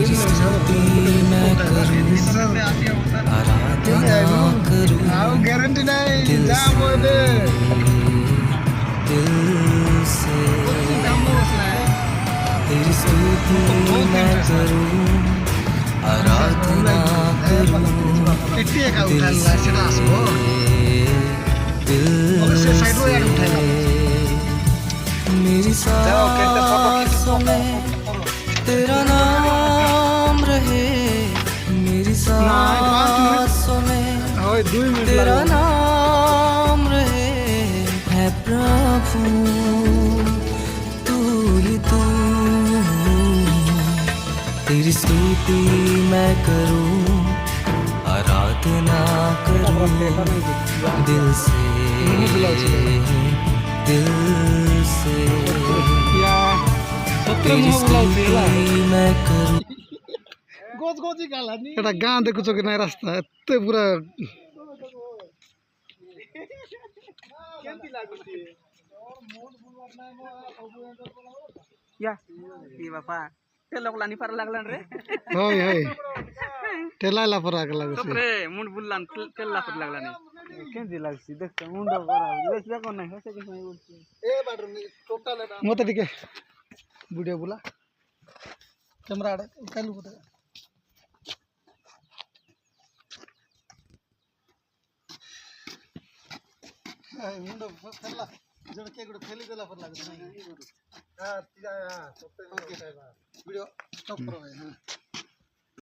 तेरी स्तुति मैं करूं, आराधना करूं गारंटी नहीं दिल जाम से, दे दिल से। तेरी स्तुति मैं करूं, आराधना करूं दिल से, दिल से। मेरी सांसों में तेरा नाम रहे, मेरी सांसों में तेरा नाम रहे, है प्रभु तू ही तू। तेरी स्तुति मैं करूं, आराधना करूं दिल से, दिल से। तेरी स्तुति मैं करूं। এটা গাঁ দেখুছ কি নাই রাস্তা এতে পুরা या ये बापा तेल लोकलानी पर लागलान रे হয় হয় ঠেলাইলা পর আগে লাগছে सपरे मुंड बुल्लान तेल लाफत लागलानी केंदी लागसी देख मुंड पर बेस देखो ना होसे कि नहीं बोलती এ বাড়ু টোটাল মতে দিকে ভিডিও বুলা ক্যামেরা আড়ে কালু কোথায় मुंड फेरला जण के गुड फेली देला पर लागत नाही हां तिजा हां वीडियो स्टॉप करो भाई हां